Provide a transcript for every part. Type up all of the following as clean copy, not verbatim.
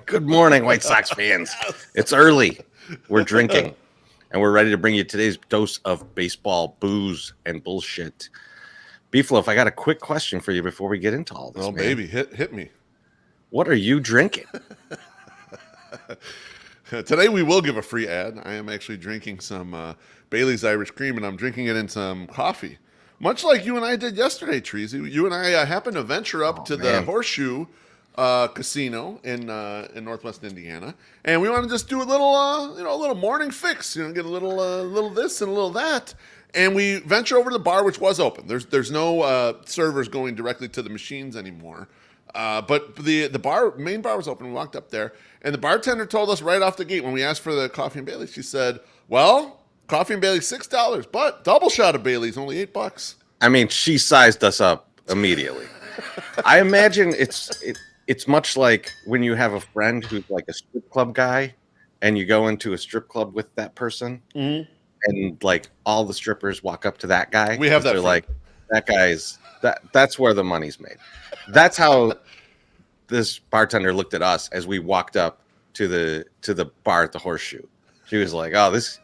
Good morning, White Sox fans. It's early. We're drinking, and we're ready to bring you today's dose of baseball, booze, and bullshit. Beefloaf, I got a quick question for you before we get into all this. Oh, man. baby, hit me. What are you drinking? Today we will give a free ad. I am actually drinking some Bailey's Irish Cream, and I'm drinking it in some coffee. Much like you and I did yesterday, Treasy. You and I happened to venture up to the Horseshoe Casino in Northwest Indiana, and we want to just do a little, a little morning fix. Get a little this and a little that. And we venture over to the bar, which was open. There's no servers going directly to the machines anymore. But the main bar was open. We walked up there, and the bartender told us right off the gate when we asked for the coffee and Bailey's. She said, "Well, coffee and Bailey's $6, but double shot of Bailey's only $8." I mean, she sized us up immediately. I imagine it's much like when you have a friend who's like a strip club guy, and you go into a strip club with that person, and like all the strippers walk up to that guy. We have that. They're like, that guy's that's where the money's made. That's how this bartender looked at us as we walked up to the bar at the Horseshoe. She was like, "Oh, this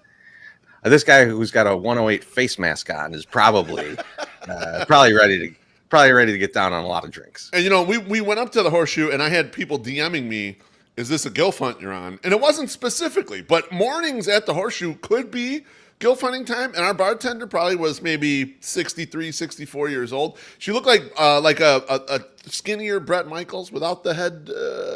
guy who's got a 108 face mask on is probably ready to get down on a lot of drinks." And we went up to the Horseshoe, and I had people DMing me, "Is this a gilf hunt you're on?" And it wasn't specifically, but mornings at the Horseshoe could be gilf hunting time. And our bartender probably was maybe 63, 64 years old. She looked like a skinnier Bret Michaels without the head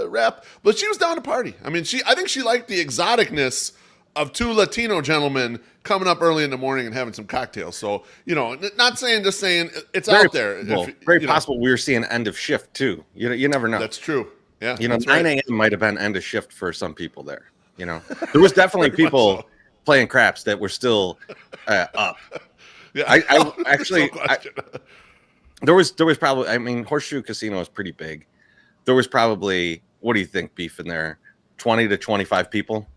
wrap, but she was down to party. I mean, I think she liked the exoticness of two Latino gentlemen coming up early in the morning and having some cocktails. So, not saying, just saying it's out there. Very possible we were seeing end of shift too. You never know. That's true. Yeah. 9 a.m. might have been end of shift for some people there. There was definitely people playing craps that were still up. Yeah. There was probably, I mean, Horseshoe Casino is pretty big. There was probably, what do you think, Beef, in there? 20 to 25 people?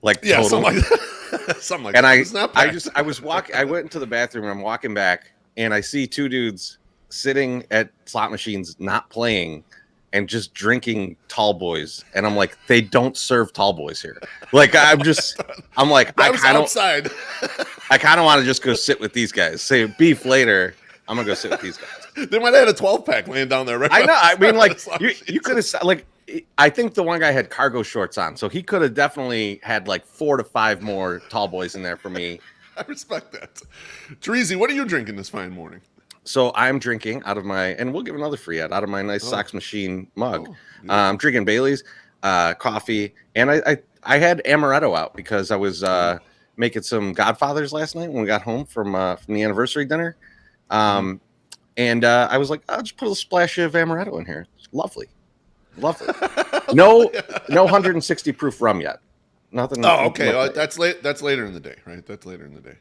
Like, yeah, total. something like that. Something like and that. I went into the bathroom and I'm walking back and I see two dudes sitting at slot machines not playing and just drinking tall boys. And I'm like, they don't serve tall boys here. Like, I'm like, I kind of want to just go sit with these guys. Say Beef later. I'm going to go sit with these guys. They might have had a 12-pack laying down there, right? I know. I mean, like, you could have, like, I think the one guy had cargo shorts on, so he could have definitely had like 4 to 5 more tall boys in there for me. I respect that. Treasy, what are you drinking this fine morning? So I'm drinking out of my, and we'll give another free ad, out of my nice Sox Machine mug. I'm drinking Bailey's, coffee, and I had amaretto out because I was making some Godfathers last night when we got home from the anniversary dinner. And I was like, I'll just put a splash of amaretto in here. It's lovely. No 160 proof rum yet. Nothing. Oh, okay. That's later in the day, right? That's later in the day.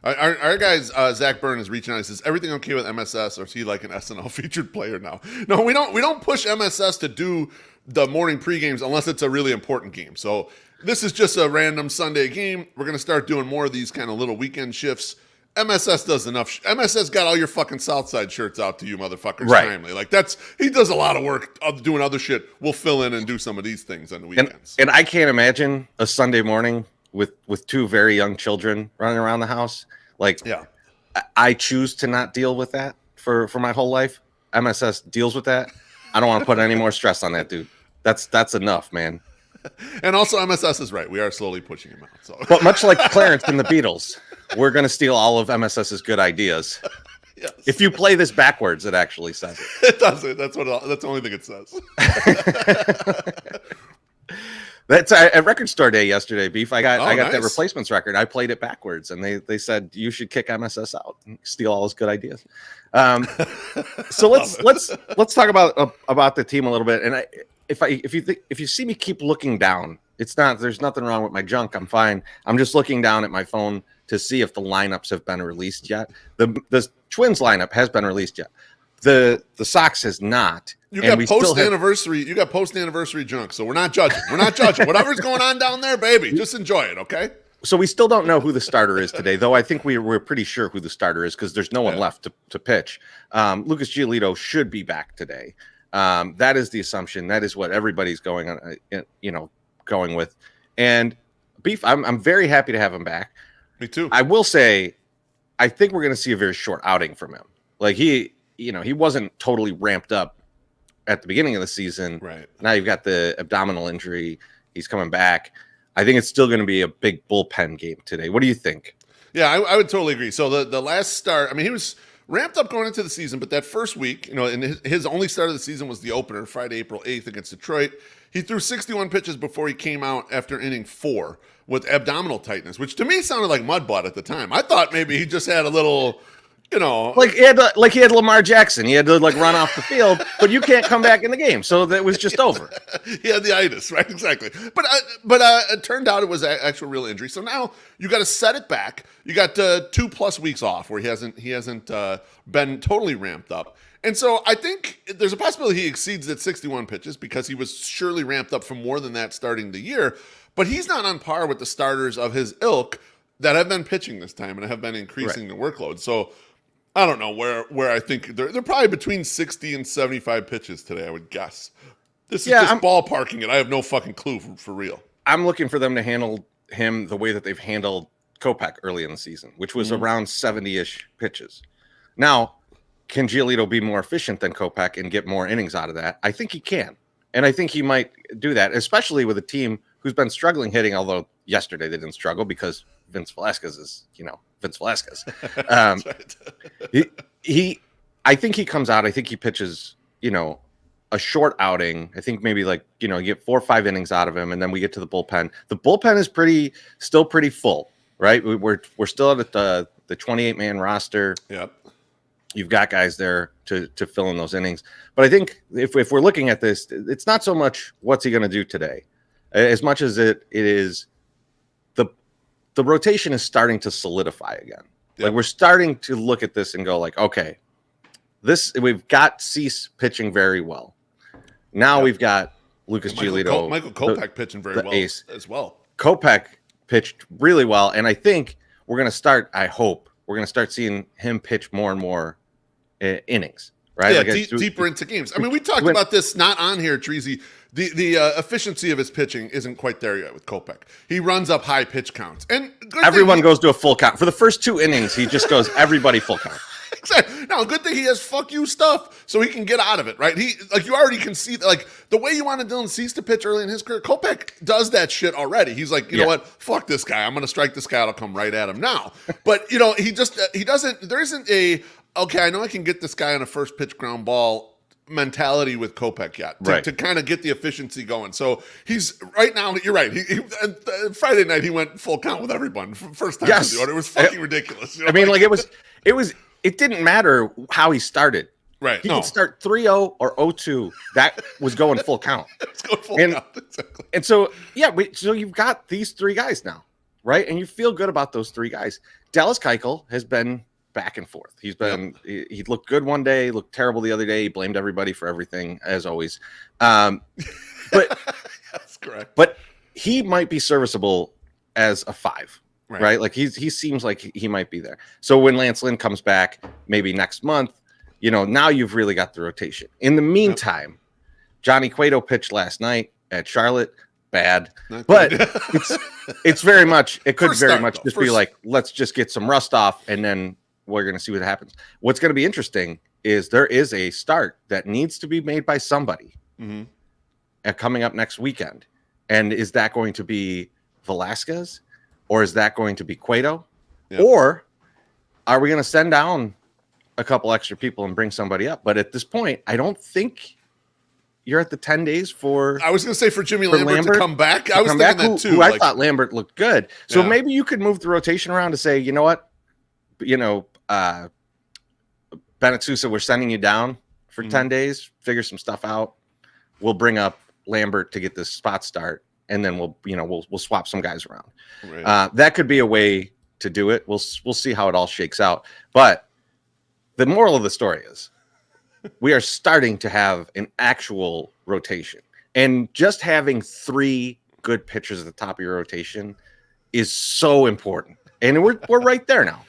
Our guys, Zach Byrne is reaching out. He says, "Everything okay with MSS, or is he like an SNL featured player now?" No, we don't push MSS to do the morning pre-games unless it's a really important game. So this is just a random Sunday game. We're gonna start doing more of these kind of little weekend shifts. MSS does enough. MSS got all your fucking Southside shirts out to you motherfuckers timely. Like, he does a lot of work doing other shit. We'll fill in and do some of these things on the weekends. And I can't imagine a Sunday morning with two very young children running around the house. Like, yeah, I choose to not deal with that for my whole life. MSS deals with that. I don't want to put any more stress on that dude. That's enough, man. And also, MSS is right. We are slowly pushing him out. So. But much like Clarence and the Beatles, we're going to steal all of MSS's good ideas. Yes. If you play this backwards, it actually says it. It does it. That's the only thing it says. That's at Record Store Day yesterday, Beef. I got nice. that Replacements record. I played it backwards, and they said you should kick MSS out and steal all his good ideas. So let's talk about the team a little bit. And if you see me keep looking down, there's nothing wrong with my junk. I'm fine. I'm just looking down at my phone to see if the lineups have been released yet. The Twins lineup has been released yet. The Sox has not. You got post-anniversary. You got post-anniversary junk, so we're not judging. Whatever's going on down there, baby, just enjoy it, okay? So we still don't know who the starter is today, though I think we're pretty sure who the starter is because there's no one left to pitch. Lucas Giolito should be back today. That is the assumption. That is what everybody's going on, going with. And Beef, I'm very happy to have him back. Me too. I will say, I think we're going to see a very short outing from him. Like he wasn't totally ramped up at the beginning of the season. Right. Now you've got the abdominal injury. He's coming back. I think it's still going to be a big bullpen game today. What do you think? Yeah, I would totally agree. So the last start, I mean, he was ramped up going into the season, but that first week, and his only start of the season was the opener, Friday, April 8th against Detroit. He threw 61 pitches before he came out after inning 4 with abdominal tightness, which to me sounded like mud butt at the time. I thought maybe he just had a little, like he had Lamar Jackson. He had to run off the field, but you can't come back in the game, so that was just over. He had the itis, right? Exactly. But it turned out it was an actual real injury. So now you got to set it back. You got 2+ weeks off where he hasn't been totally ramped up. And so I think there's a possibility he exceeds that 61 pitches because he was surely ramped up for more than that starting the year. But he's not on par with the starters of his ilk that have been pitching this time and have been increasing the workload. So I don't know where I think they're probably between 60 and 75 pitches today, I would guess. This is just ballparking it. I have no fucking clue for real. I'm looking for them to handle him the way that they've handled Kopech early in the season, which was around 70-ish pitches. Now, can Giolito be more efficient than Kopech and get more innings out of that? I think he can. And I think he might do that, especially with a team who's been struggling hitting, although yesterday they didn't struggle because Vince Velasquez is, Vince Velasquez. Right. I think he comes out. I think he pitches, a short outing. I think maybe you get 4 or 5 innings out of him, and then we get to the bullpen. The bullpen is still pretty full, right? We're still at the 28-man roster. Yep. You've got guys there to fill in those innings. But I think if we're looking at this, it's not so much what's he going to do today, as much as it is the rotation is starting to solidify again. Yep. Like we're starting to look at this and go okay, we've got Cease pitching very well. Now we've got Lucas Giolito, Michael Kopech pitching very well ace as well. Kopech pitched really well, and I think we're going to start. I hope we're going to start seeing him pitch more and more innings. Right? Yeah, deeper into games. I mean, we talked about this not on here, Treasy. The efficiency of his pitching isn't quite there yet with Kopech. He runs up high pitch counts, and everyone goes to a full count for the first 2 innings. He just goes everybody full count. Exactly. Now, good thing he has fuck you stuff so he can get out of it, right? He you already can see the way you wanted Dylan Cease to pitch early in his career. Kopech does that shit already. He's like, you know what? Fuck this guy. I'm going to strike this guy. I'll come right at him now. But he doesn't. There isn't a okay. I know I can get this guy on a first pitch ground ball mentality with Kopech yet to kind of get the efficiency going. So he's right now. You're right. Friday night he went full count with everyone first time in the order. It was fucking ridiculous. I mean, it didn't matter how he started. Right. He could start 3-0 or 0-2. That was going full count. It's going full count. Exactly. And so, so you've got these 3 guys now, right? And you feel good about those 3 guys. Dallas Keuchel has been back and forth. He's been he looked good one day, looked terrible the other day. He blamed everybody for everything, as always. But that's correct. But he might be serviceable as a 5. Right? Like he seems like he might be there. So when Lance Lynn comes back, maybe next month, now you've really got the rotation. In the meantime, Johnny Cueto pitched last night at Charlotte. Bad. But it's very much, it could very much just be like, let's just get some rust off and then we're going to see what happens. What's going to be interesting is there is a start that needs to be made by somebody coming up next weekend. And is that going to be Velasquez? Or is that going to be Cueto? Yep. Or are we going to send down a couple extra people and bring somebody up? But at this point, I don't think you're at the 10 days for... I was going to say for Jimmy Lambert to come back. I was thinking that too. I thought Lambert looked good. So maybe you could move the rotation around to say, you know what? Bennett Sousa, we're sending you down for 10 days. Figure some stuff out. We'll bring up Lambert to get this spot start. And then we'll swap some guys around. Right. That could be a way to do it. We'll see how it all shakes out. But the moral of the story is we are starting to have an actual rotation. And just having 3 good pitchers at the top of your rotation is so important. And we're right there now.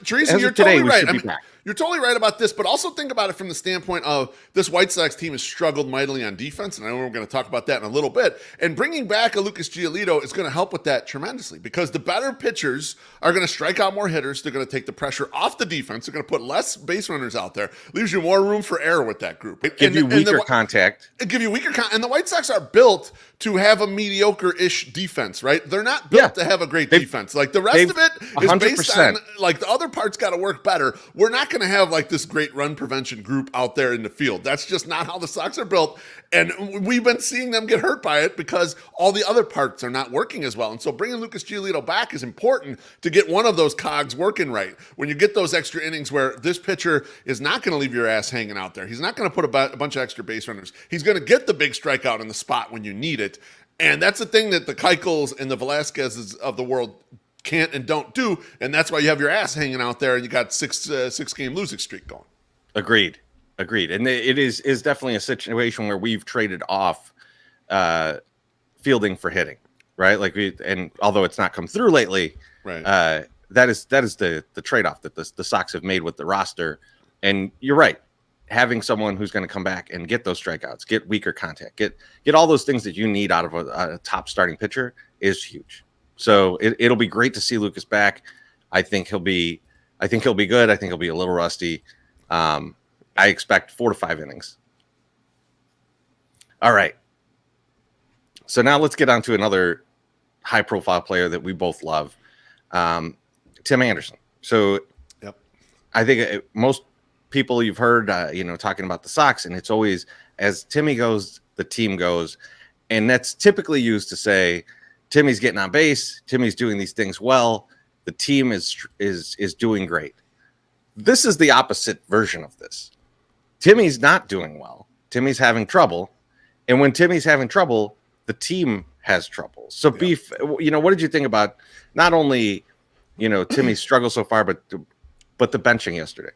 Teresa, you're totally right. you're totally right about this, but also think about it from the standpoint of this White Sox team has struggled mightily on defense, and I know we're going to talk about that in a little bit. And bringing back a Lucas Giolito is going to help with that tremendously because the better pitchers are going to strike out more hitters. They're going to take the pressure off the defense. They're going to put less base runners out there. Leaves you more room for error with that group. Give you weaker contact. Give you weaker contact. And the White Sox are built to have a mediocre-ish defense, right? They're not built to have a great defense. Like the rest of it is 100%. Based on, like the other parts got to work better. We're not going to have like this great run prevention group out there in the field. That's just not how the Sox are built. And we've been seeing them get hurt by it because all the other parts are not working as well. And so bringing Lucas Giolito back is important to get one of those cogs working right. When you get those extra innings where this pitcher is not going to leave your ass hanging out there. He's not going to put a bunch of extra base runners. He's going to get the big strikeout in the spot when you need it. And that's the thing that the Keuchels and the Velasquez's of the world can't and don't do, and that's why you have your ass hanging out there and you got six game losing streak going. Agreed. And it is definitely a situation where we've traded off fielding for hitting, right? Like and although it's not come through lately, right? That is the trade-off that the Sox have made with the roster. And you're right. Having someone who's going to come back and get those strikeouts, get weaker contact, get all those things that you need out of a top starting pitcher is huge. So it'll be great to see Lucas back. I think he'll be good. I think he'll be a little rusty. I expect 4 to 5 innings. All right. So now let's get on to another high-profile player that we both love, Tim Anderson. So yep. I think most people you've heard, talking about the Sox, and it's always as Timmy goes, the team goes, and that's typically used to say Timmy's getting on base, Timmy's doing these things well, the team is doing great. This is the opposite version of this. Timmy's not doing well. Timmy's having trouble, and when Timmy's having trouble, the team has trouble. So, Beef, what did you think about not only Timmy's struggle so far, but the benching yesterday?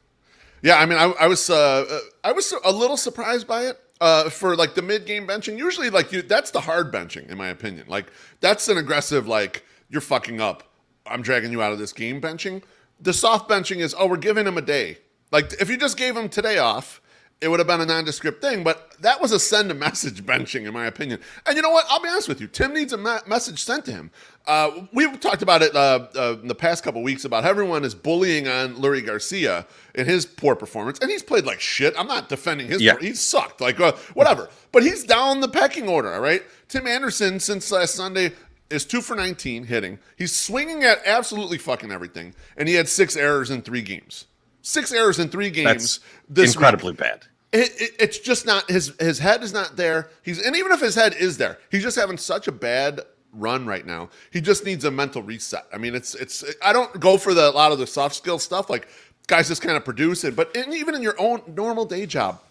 Yeah, I mean, I was a little surprised by it for like the mid-game benching. Usually, that's the hard benching, in my opinion. Like that's an aggressive, like you're fucking up, I'm dragging you out of this game benching. The soft benching is, we're giving him a day. Like if you just gave him today off, it would have been a nondescript thing. But that was a send a message benching, in my opinion. And you know what? I'll be honest with you. Tim needs a message sent to him. We've talked about it in the past couple of weeks about how everyone is bullying on Lurie Garcia in his poor performance. And he's played like shit. I'm not defending his He sucked. Like, whatever. But he's down the pecking order, all right? Tim Anderson, since last Sunday, is 2 for 19 hitting. He's swinging at absolutely fucking everything. And he had 6 errors in 3 games. 6 errors in 3 games. That's incredibly bad. It's just not, his head is not there. And even if his head is there, he's just having such a bad run right now. He just needs a mental reset. I mean, I don't go for a lot of the soft skill stuff. Like guys just kind of produce it. But even in your own normal day job,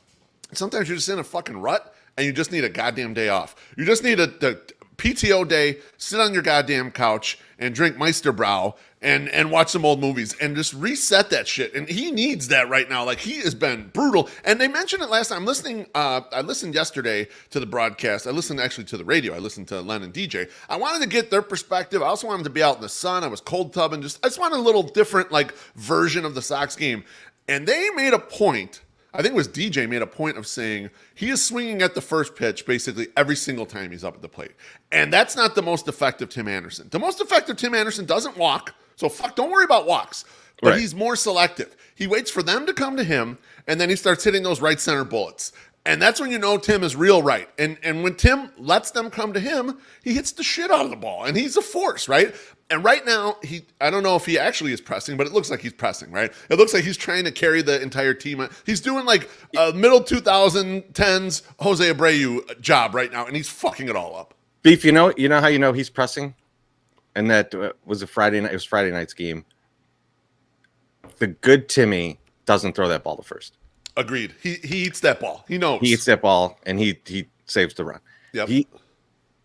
sometimes you're just in a fucking rut and you just need a goddamn day off. You just need the PTO day, sit on your goddamn couch and drink Meisterbrow and watch some old movies and just reset that shit. And he needs that right now. Like he has been brutal. And they mentioned it last time. I listened yesterday to the broadcast. I listened actually to the radio. I listened to Len and DJ. I wanted to get their perspective. I also wanted to be out in the sun. I was cold tubbing. I just wanted a little different like version of the Sox game. And they made a point. I think it was DJ made a point of saying he is swinging at the first pitch basically every single time he's up at the plate. And that's not the most effective Tim Anderson. The most effective Tim Anderson doesn't walk. So don't worry about walks. But He's more selective. He waits for them to come to him, and then he starts hitting those right center bullets. And that's when you know Tim is real right. And when Tim lets them come to him, he hits the shit out of the ball. And he's a force, right? And right now, I don't know if he actually is pressing, but it looks like he's pressing, right? It looks like he's trying to carry the entire team. He's doing like a middle 2010s Jose Abreu job right now, and he's fucking it all up. Beef, you know how you know he's pressing? And that was a Friday night. It was Friday night's game. The good Timmy doesn't throw that ball to first. Agreed. He eats that ball. He knows. He eats that ball, and he saves the run. Yep.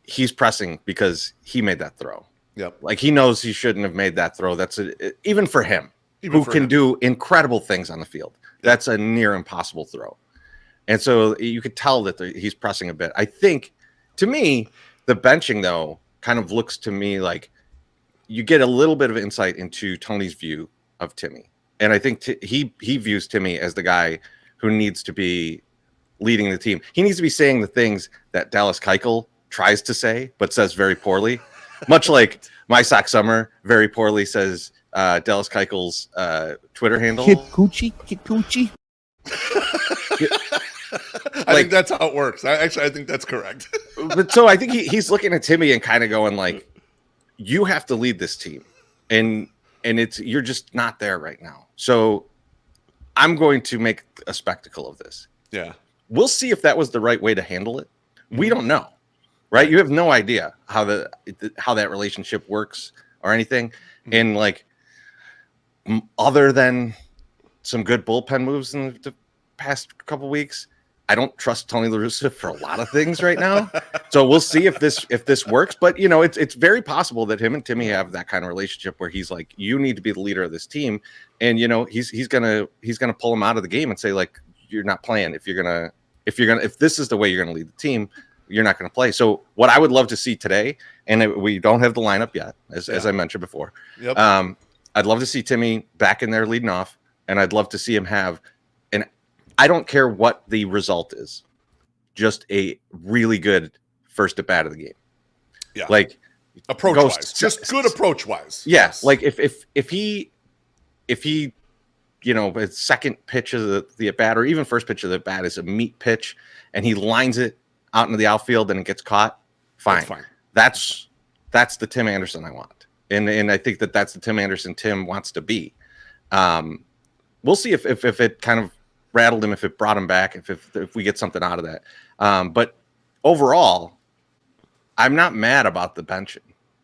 He's pressing because he made that throw. Yep. Like he knows he shouldn't have made that throw. That's even for him, who can do incredible things on the field. That's a near impossible throw. And so you could tell that he's pressing a bit. I think, to me, the benching, though, kind of looks to me like you get a little bit of insight into Tony's view of Timmy. and I think he views Timmy as the guy who needs to be leading the team. He needs to be saying the things that Dallas Keuchel tries to say but says very poorly, much like My Sock Summer very poorly says Dallas Keuchel's Twitter handle. Kid Coochie. I think that's how it works. I think that's correct. But so I think he's looking at Timmy and kind of going like, you have to lead this team, and you're just not there right now. So I'm going to make a spectacle of this. Yeah. We'll see if that was the right way to handle it. We don't know, right? You have no idea how that relationship works or anything. And like, other than some good bullpen moves in the past couple weeks, I don't trust Tony La Russa for a lot of things right now. So we'll see if this works. But you know, it's very possible that him and Timmy have that kind of relationship where he's like, you need to be the leader of this team, and you know, he's gonna pull him out of the game and say like, you're not playing if this is the way you're gonna lead the team, you're not gonna play. So what I would love to see today, and we don't have the lineup yet, as I mentioned before. Yep. I'd love to see Timmy back in there leading off, and I'd love to see him have I don't care what the result is, just a really good first at bat of the game. Yeah. Like approach wise. Just good approach wise. Yeah. Yes. Like if he you know, his second pitch of the at bat or even first pitch of the bat is a meat pitch and he lines it out into the outfield and it gets caught, fine. That's the Tim Anderson I want. And I think that's the Tim Anderson Tim wants to be. We'll see if it kind of rattled him, if it brought him back, if we get something out of that. But overall, I'm not mad about the benching.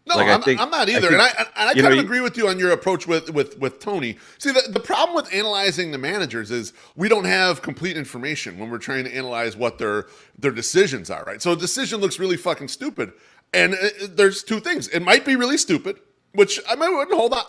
No, like, I'm not either. I kind of agree with you on your approach with Tony. See, the problem with analyzing the managers is we don't have complete information when we're trying to analyze what their decisions are, right? So a decision looks really fucking stupid. And there's two things. It might be really stupid, which I wouldn't hold on.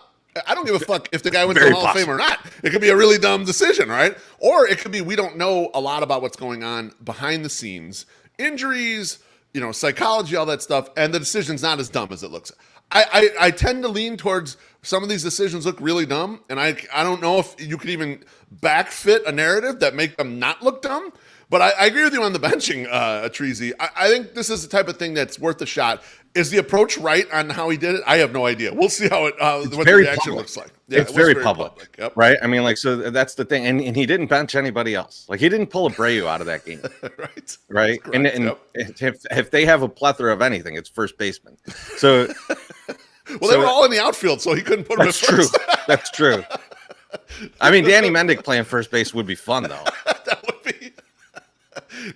I don't give a fuck if the guy wins the Hall of Fame or not. It could be a really dumb decision, right? Or it could be we don't know a lot about what's going on behind the scenes. Injuries, you know, psychology, all that stuff, and the decision's not as dumb as it looks. I tend to lean towards some of these decisions look really dumb, and I don't know if you could even backfit a narrative that make them not look dumb. But I agree with you on the benching, Treasy. I think this is the type of thing that's worth a shot. Is the approach right on how he did it? I have no idea. We'll see what the reaction looks like. Yeah, it's very public. Yep. Right? I mean, like, so that's the thing. And he didn't bench anybody else. Like, he didn't pull Abreu out of that game. Right? And if they have a plethora of anything, it's first baseman. So, they were all in the outfield, so he couldn't put them at first. That's true. I mean, Danny Mendick playing first base would be fun, though. That would be.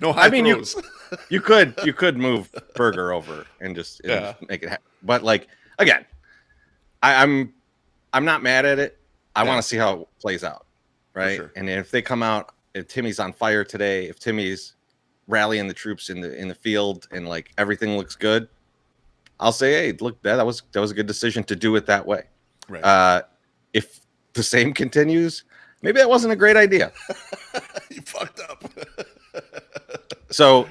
No high throws. You could move Berger over and just make it happen. But like again, I'm not mad at it. I want to see how it plays out, right? Sure. And if they come out, if Timmy's on fire today, if Timmy's rallying the troops in the field and like everything looks good, I'll say, hey, look, that was a good decision to do it that way. Right. If the same continues, maybe that wasn't a great idea. You fucked up. So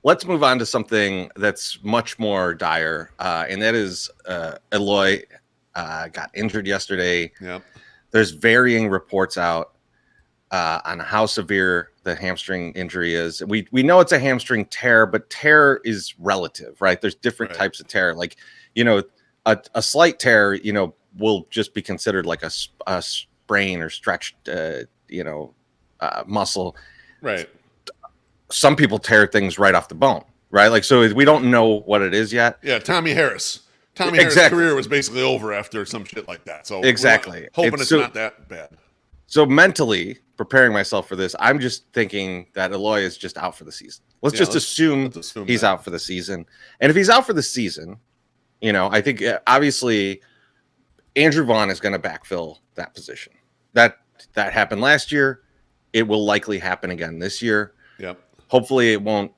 let's move on to something that's much more dire, and that is Eloy got injured yesterday. Yep. There's varying reports out on how severe the hamstring injury is. We know it's a hamstring tear, but tear is relative, right? There's different types of tear. Like, you know, a slight tear, you know, will just be considered like a sprain or stretched, muscle. Right. Some people tear things right off the bone, right? Like, so we don't know what it is yet. Yeah, Tommy Harris. Harris' career was basically over after some shit like that. So exactly, hoping it's not that bad. So mentally preparing myself for this, I'm just thinking that Eloy is just out for the season. Let's assume he's out for the season. And if he's out for the season, you know, I think obviously Andrew Vaughn is going to backfill that position. That happened last year. It will likely happen again this year. Yep. Hopefully it won't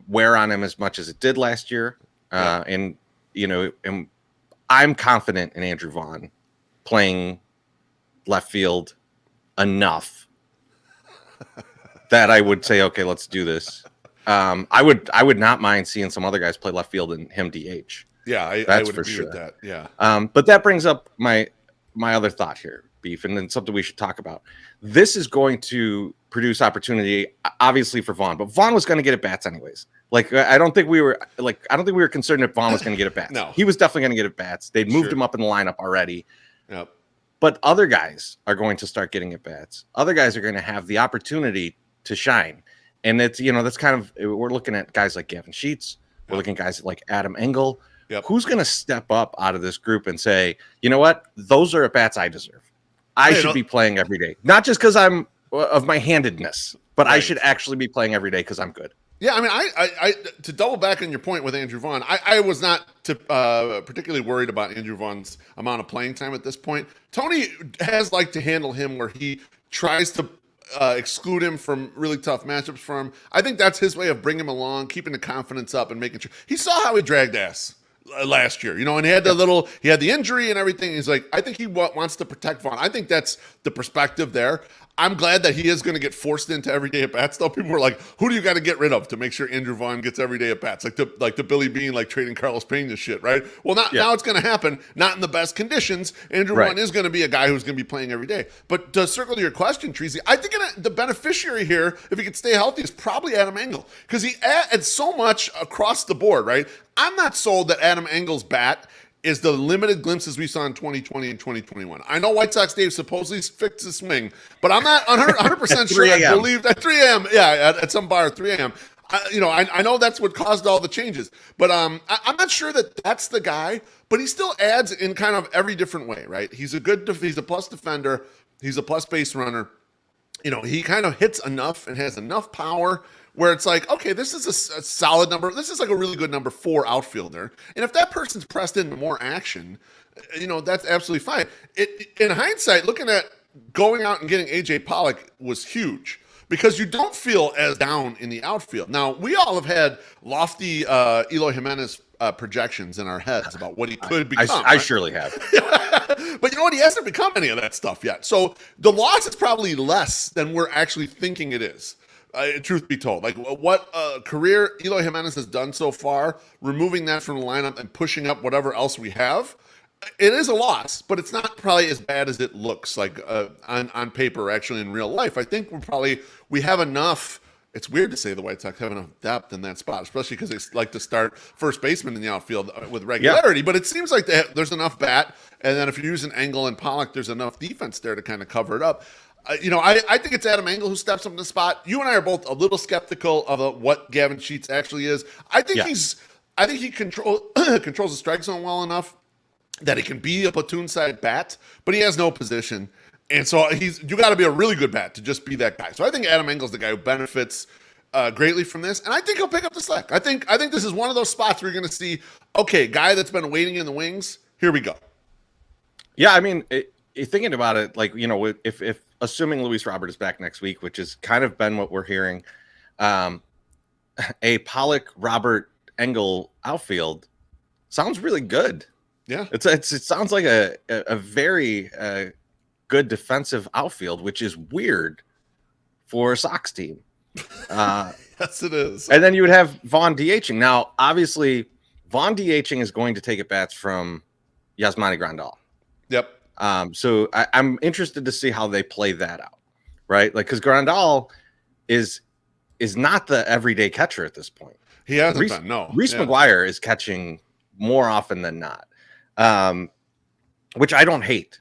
wear on him as much as it did last year. And, you know, and I'm confident in Andrew Vaughn playing left field enough that I would say, okay, let's do this. I would not mind seeing some other guys play left field and him DH. Yeah, I would agree with that. Yeah. But that brings up my other thought here. beef, and then something we should talk about. This is going to produce opportunity, obviously, for Vaughn, but Vaughn was going to get at bats anyways. Like, I don't think we were concerned if Vaughn was going to get at bats. No, he was definitely going to get at bats. They'd moved him up in the lineup already. Yep. But other guys are going to start getting at bats. Other guys are going to have the opportunity to shine. And it's, that's kind of, we're looking at guys like Gavin Sheets. We're looking at guys like Adam Engel. Yep. Who's going to step up out of this group and say, you know what? Those are at bats I deserve. I should be playing every day. Not just because I'm of my handedness, but I should actually be playing every day because I'm good. Yeah, I mean, I to double back on your point with Andrew Vaughn, I was not particularly worried about Andrew Vaughn's amount of playing time at this point. Tony has liked to handle him where he tries to exclude him from really tough matchups for him. I think that's his way of bringing him along, keeping the confidence up, and making sure. He saw how he dragged ass last year, and he had he had the injury and everything. He's like, I think he wants to protect Vaughn. I think that's the perspective there. I'm glad that he is going to get forced into everyday at bats. Though people were like, "Who do you got to get rid of to make sure Andrew Vaughn gets everyday at bats?" Like the Billy Bean, like trading Carlos Pena shit, right? Well, now it's going to happen. Not in the best conditions. Andrew Vaughn is going to be a guy who's going to be playing every day. But to circle to your question, Treasy, I think the beneficiary here, if he could stay healthy, is probably Adam Engel because he adds so much across the board, right? I'm not sold that Adam Engel's bat is the limited glimpses we saw in 2020 and 2021. I know White Sox Dave supposedly fixed his swing, but I'm not 100% sure. I believe at 3 a.m. Yeah, at some bar at 3 a.m. I know that's what caused all the changes, but I'm not sure that that's the guy. But he still adds in kind of every different way, right? He's a plus defender. He's a plus base runner. He kind of hits enough and has enough power where it's like, okay, this is a solid number. This is like a really good number 4 outfielder. And if that person's pressed into more action, that's absolutely fine. In hindsight, looking at going out and getting A.J. Pollock was huge because you don't feel as down in the outfield. Now, we all have had lofty Eloy Jimenez projections in our heads about what he could become. I surely have. But you know what? He hasn't become any of that stuff yet. So the loss is probably less than we're actually thinking it is. Truth be told, like what career Eloy Jimenez has done so far, removing that from the lineup and pushing up whatever else we have, it is a loss, but it's not probably as bad as it looks like on paper or actually in real life. I think we have enough. It's weird to say the White Sox have enough depth in that spot, especially because they like to start first baseman in the outfield with regularity. Yeah. But it seems like there's enough bat, and then if you're using Engel and Pollock, there's enough defense there to kind of cover it up. I think it's Adam Engel who steps up in the spot. You and I are both a little skeptical of what Gavin Sheets actually is. I think he controls the strike zone well enough that he can be a platoon side bat, but he has no position. And so you got to be a really good bat to just be that guy. So I think Adam Engel's the guy who benefits greatly from this, and I think he'll pick up the slack. I think this is one of those spots where you're going to see, okay, guy that's been waiting in the wings. Here we go. Yeah, I mean, thinking about it, like if assuming Luis Robert is back next week, which has kind of been what we're hearing, a Pollock, Robert, Engel outfield sounds really good. Yeah, it sounds like a very good defensive outfield, which is weird for a Sox team. Yes, it is. And then you would have Vaughn DHing. Now, obviously, Vaughn DHing is going to take at bats from Yasmani Grandal. Yep. So I'm interested to see how they play that out, right? Like, because Grandal is not the everyday catcher at this point. He hasn't been. No, Reese McGuire is catching more often than not, which I don't hate.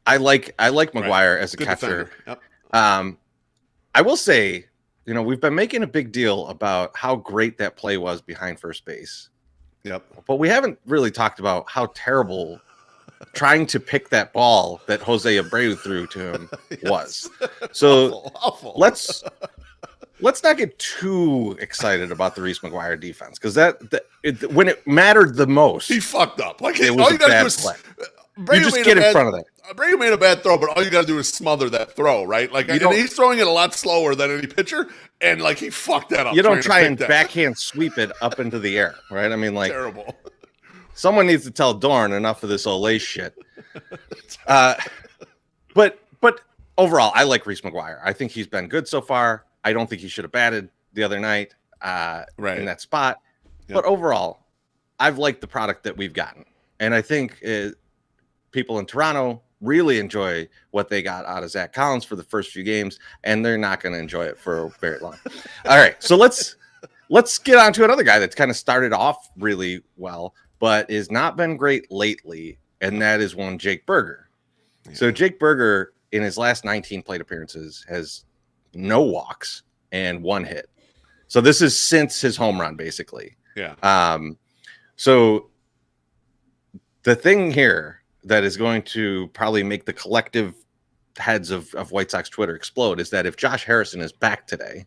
I like McGuire as a good catcher. Yep. I will say, we've been making a big deal about how great that play was behind first base. Yep. But we haven't really talked about how terrible trying to pick that ball that Jose Abreu threw to him was. So awful. Let's not get too excited about the Reese McGuire defense, because when it mattered the most, he fucked up. Like, it was a bad play. You just get in front of that. Abreu made a bad throw, but all you got to do is smother that throw, right? Like, and he's throwing it a lot slower than any pitcher, and like he fucked that up. You don't try and backhand sweep it up into the air, right? I mean, like, terrible. Someone needs to tell Dorn enough of this Olay shit. But overall, I like Reese McGuire. I think he's been good so far. I don't think he should have batted the other night in that spot. Yep. But overall, I've liked the product that we've gotten. And I think people in Toronto really enjoy what they got out of Zach Collins for the first few games, and they're not going to enjoy it for very long. All right, so let's get on to another guy that's kind of started off really well, but has not been great lately, and that is one Jake Berger. Yeah. So Jake Berger, in his last 19 plate appearances, has no walks and 1 hit. So this is since his home run, basically. Yeah. So the thing here that is going to probably make the collective heads of White Sox Twitter explode is that if Josh Harrison is back today,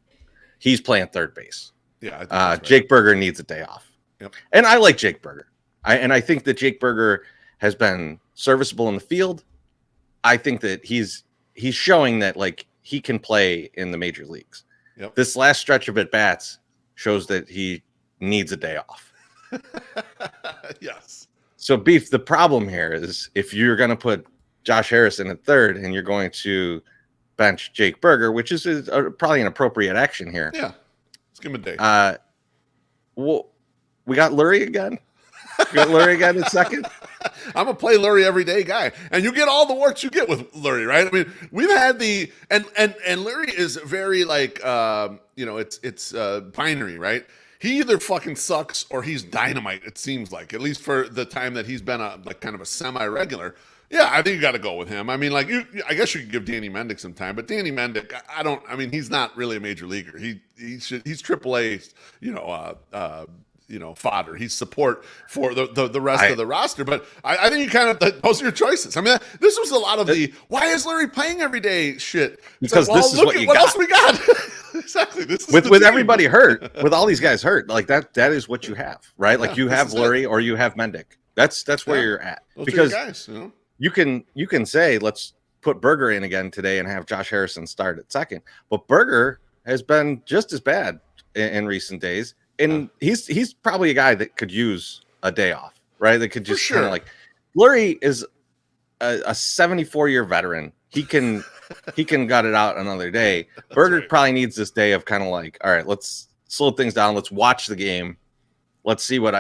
he's playing third base. Yeah, right. Jake Berger needs a day off. Yep. And I like Jake Berger. I think that Jake Berger has been serviceable in the field. I think that he's showing that like he can play in the major leagues. Yep. This last stretch of at-bats shows that he needs a day off. Yes. So, Beef, the problem here is if you're going to put Josh Harrison at third and you're going to bench Jake Berger, which is probably an appropriate action here. Yeah. Let's give him a day. Well, we got Lurie again. In second. I'm a play Lurie every day guy, and you get all the warts you get with Lurie, right? I mean, we've had the and Lurie is very like it's binary, right? He either fucking sucks or he's dynamite. It seems like, at least for the time that he's been kind of a semi-regular. Yeah, I think you got to go with him. I mean, like I guess you could give Danny Mendick some time, but Danny Mendick, I mean, he's not really a major leaguer. He's AAA, fodder. He's support for the rest of the roster. But I think you kind of those are your choices. I mean, this was a lot of the why is Larry playing every day shit. Because like, well, this is what you got. Else we got. Exactly. This is with everybody hurt, with all these guys hurt, like that is what you have, right? Like you have Lurie or you have Mendick. That's where you're at. Those because are your guys, you can say let's put Berger in again today and have Josh Harrison start at second, but Berger has been just as bad in recent days, and he's probably a guy that could use a day off, right? That could just kind of like Lurie is a 74-year veteran. He can gut it out another day. Berger probably needs this day of kind of like, all right, let's slow things down. Let's watch the game. Let's see what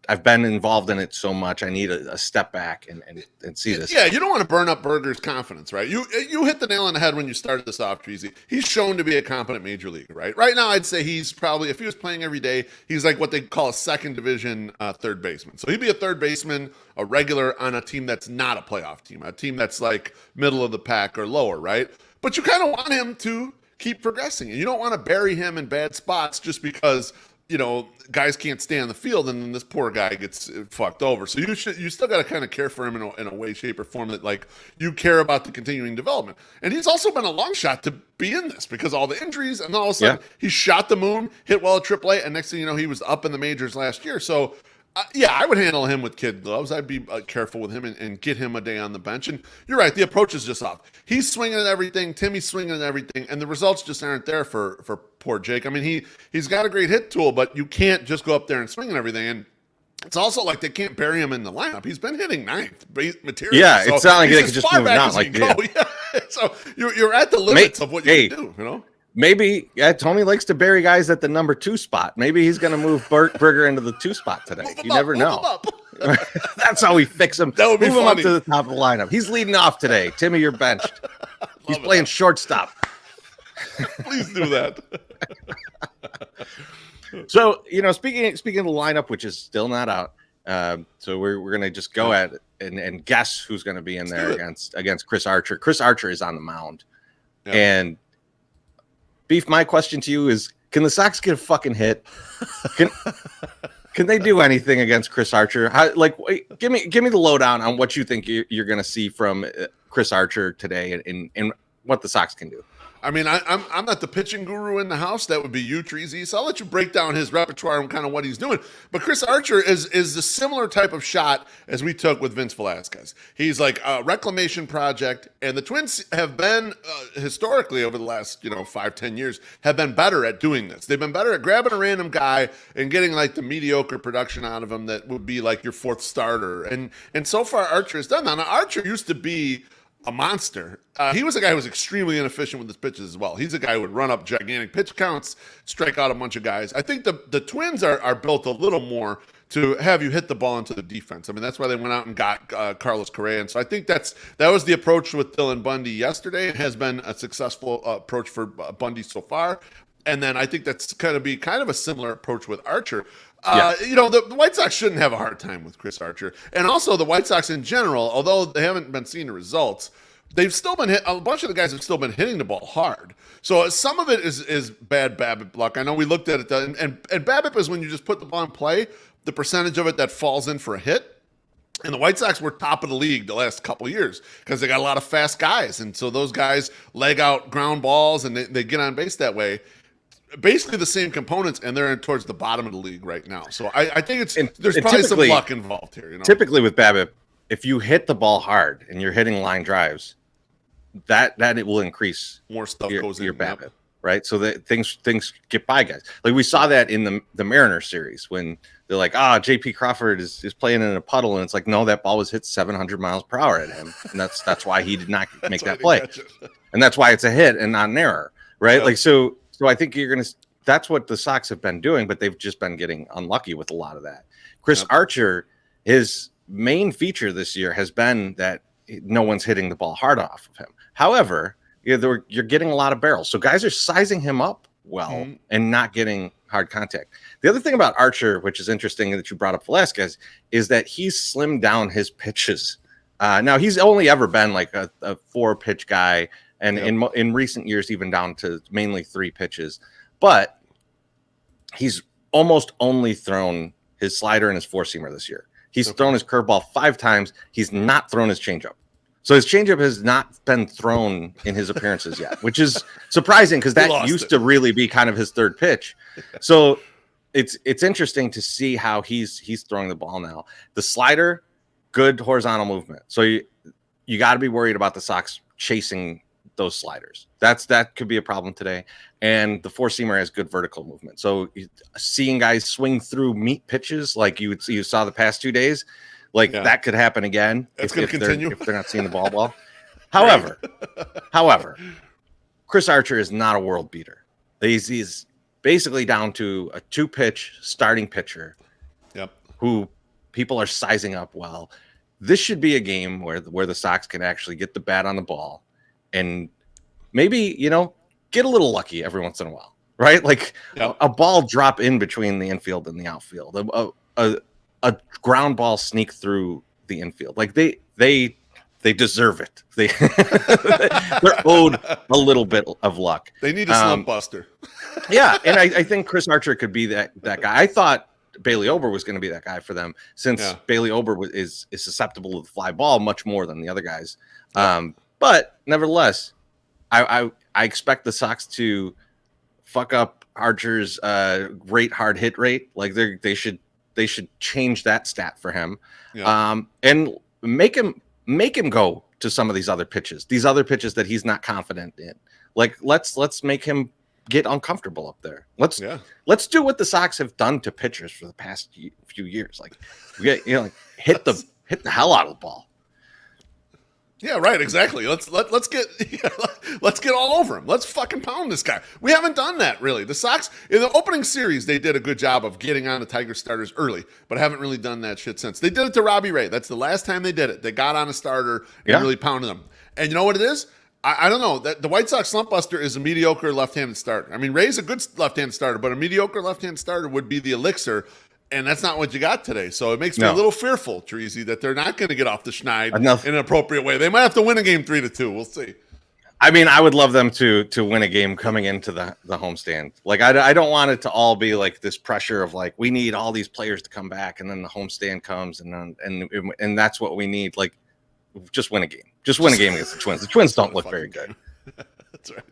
I've been involved in it so much. I need a step back and see this. Yeah, you don't want to burn up Berger's confidence, right? You hit the nail on the head when you started this off, Treasy. He's shown to be a competent major leaguer, right? Right now, I'd say he's probably, if he was playing every day, he's like what they call a second division third baseman. So he'd be a third baseman, a regular on a team that's not a playoff team, a team that's like middle of the pack or lower, right? But you kind of want him to keep progressing, and you don't want to bury him in bad spots just because guys can't stay on the field, and then this poor guy gets fucked over. So you still got to kind of care for him in a way, shape, or form that like you care about the continuing development. And he's also been a long shot to be in this because all the injuries, and then all of a sudden he shot the moon, hit well at AAA, and next thing you know, he was up in the majors last year. So I would handle him with kid gloves. I'd be careful with him and get him a day on the bench. And you're right, the approach is just off. He's swinging at everything. Timmy's swinging at everything, and the results just aren't there for poor Jake. I mean, he's got a great hit tool, but you can't just go up there and swing at everything. And it's also like they can't bury him in the lineup. He's been hitting ninth material. Yeah, so it's not like they can just move him out. Like, So you're at the limits of what you can do. Maybe Tony likes to bury guys at the number 2 spot. Maybe he's going to move Berger into the 2 spot today. You never know. That's how we fix him. That would be move him up to the top of the lineup. He's leading off today. Timmy, you're benched. He's playing shortstop. Please do that. So, speaking of the lineup, which is still not out, so we're going to just go at it and guess who's going to be in there against Chris Archer. Chris Archer is on the mound. Yeah. And Beef, my question to you is, can the Sox get a fucking hit? Can they do anything against Chris Archer? Give me the lowdown on what you think you're going to see from Chris Archer today and what the Sox can do. I mean, I'm not the pitching guru in the house. That would be you, Treasy. So I'll let you break down his repertoire and kind of what he's doing. But Chris Archer is a similar type of shot as we took with Vince Velasquez. He's like a reclamation project, and the Twins have been historically over the last 5-10 years have been better at doing this. They've been better at grabbing a random guy and getting like the mediocre production out of him that would be like your fourth starter. And so far Archer has done that. Now Archer used to be a monster. He was a guy who was extremely inefficient with his pitches as well. He's a guy who would run up gigantic pitch counts, strike out a bunch of guys. I think the Twins are built a little more to have you hit the ball into the defense. I mean, that's why they went out and got Carlos Correa. And so I think that was the approach with Dylan Bundy yesterday. It has been a successful approach for Bundy so far. And then I think that's going to be kind of a similar approach with Archer. The White Sox shouldn't have a hard time with Chris Archer. And also the White Sox in general, although they haven't been seeing the results, they've still been a bunch of the guys have still been hitting the ball hard. So some of it is bad BABIP luck. I know we looked at it, and BABIP is when you just put the ball in play, the percentage of it that falls in for a hit. And the White Sox were top of the league the last couple of years because they got a lot of fast guys. And so those guys leg out ground balls and they get on base that way. Basically the same components, and they're towards the bottom of the league right now. So I think there's probably some luck involved here. Typically with BABIP, if you hit the ball hard and you're hitting line drives, that it will increase more stuff goes in your BABIP, right? So that things get by guys. Like we saw that in the Mariners series when they're like, J.P. Crawford is playing in a puddle, and it's like, no, that ball was hit 700 miles per hour at him, and that's why he did not make that play, and that's why it's a hit and not an error, right? Like so I think that's what the Sox have been doing, but they've just been getting unlucky with a lot of that. Chris Archer, his main feature this year has been that no one's hitting the ball hard off of him. However, you're getting a lot of barrels. So guys are sizing him up well and not getting hard contact. The other thing about Archer, which is interesting that you brought up Velasquez, is that he's slimmed down his pitches. Now, he's only ever been like a 4-pitch guy, and in recent years, even down to mainly 3 pitches. But he's almost only thrown his slider and his 4-seamer this year. He's thrown his curveball 5 times. He's not thrown his changeup. So his changeup has not been thrown in his appearances yet, which is surprising because that used to really be kind of his third pitch. So it's interesting to see how he's throwing the ball now. The slider, good horizontal movement. So you got to be worried about the Sox chasing those sliders. That could be a problem today. And the 4-seamer has good vertical movement. So seeing guys swing through meat pitches like you saw the past 2 days, that could happen again. It's going to continue if they're not seeing the ball well. However, Chris Archer is not a world beater. He's basically down to a 2-pitch starting pitcher. Who people are sizing up well. This should be a game where the Sox can actually get the bat on the ball and maybe, get a little lucky every once in a while, right? Like a ball drop in between the infield and the outfield, a ground ball sneak through the infield. Like they deserve it. They're owed a little bit of luck. They need a slump buster. And I think Chris Archer could be that guy. I thought Bailey Ober was going to be that guy for them since Bailey Ober is susceptible to the fly ball much more than the other guys. But nevertheless, I expect the Sox to fuck up Archer's great hard hit rate. Like they should change that stat for him, and make him go to some of these other pitches that he's not confident in. Like let's make him get uncomfortable up there. Let's do what the Sox have done to pitchers for the past few years. Like hit the hell out of the ball. Yeah, right. Exactly. Let's get all over him. Let's fucking pound this guy. We haven't done that really. The Sox in the opening series, they did a good job of getting on the Tiger starters early, but haven't really done that shit since. They did it to Robbie Ray. That's the last time they did it. They got on a starter and really pounded them. And you know what it is? I don't know. That the White Sox slump buster is a mediocre left-handed starter. I mean, Ray's a good left-handed starter, but a mediocre left-handed starter would be the elixir. And that's not what you got today. So it makes me a little fearful, Treasy, that they're not going to get off the schneid in an appropriate way. They might have to win a game 3-2. We'll see. I mean, I would love them to win a game coming into the homestand. Like, I don't want it to all be like this pressure of like, we need all these players to come back, and then the homestand comes, and that's what we need. Like, just win a game. Just win a game against the Twins. The Twins don't look very good. That's right.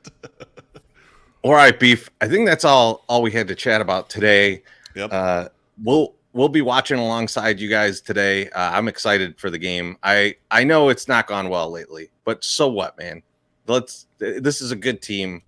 All right, Beef. I think that's all we had to chat about today. Yep. We'll be watching alongside you guys today. I'm excited for the game. I know it's not gone well lately, but so what, man? This is a good team.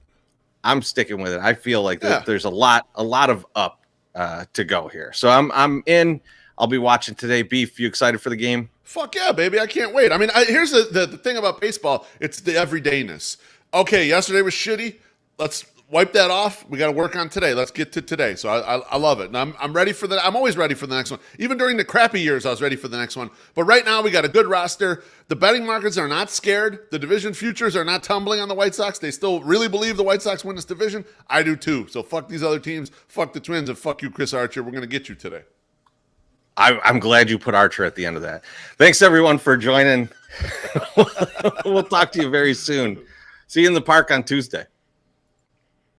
I'm sticking with it. I feel like there's a lot of up to go here. So I'm in. I'll be watching today. Beef, you excited for the game? Fuck yeah, baby. I can't wait. I mean, here's the thing about baseball. It's the everydayness. Okay, yesterday was shitty. Let's wipe that off. We got to work on today. Let's get to today. So I love it. And I'm ready for that. I'm always ready for the next one. Even during the crappy years, I was ready for the next one. But right now, we got a good roster. The betting markets are not scared. The division futures are not tumbling on the White Sox. They still really believe the White Sox win this division. I do too. So fuck these other teams. Fuck the Twins, and fuck you, Chris Archer. We're going to get you today. I'm glad you put Archer at the end of that. Thanks, everyone, for joining. We'll talk to you very soon. See you in the park on Tuesday.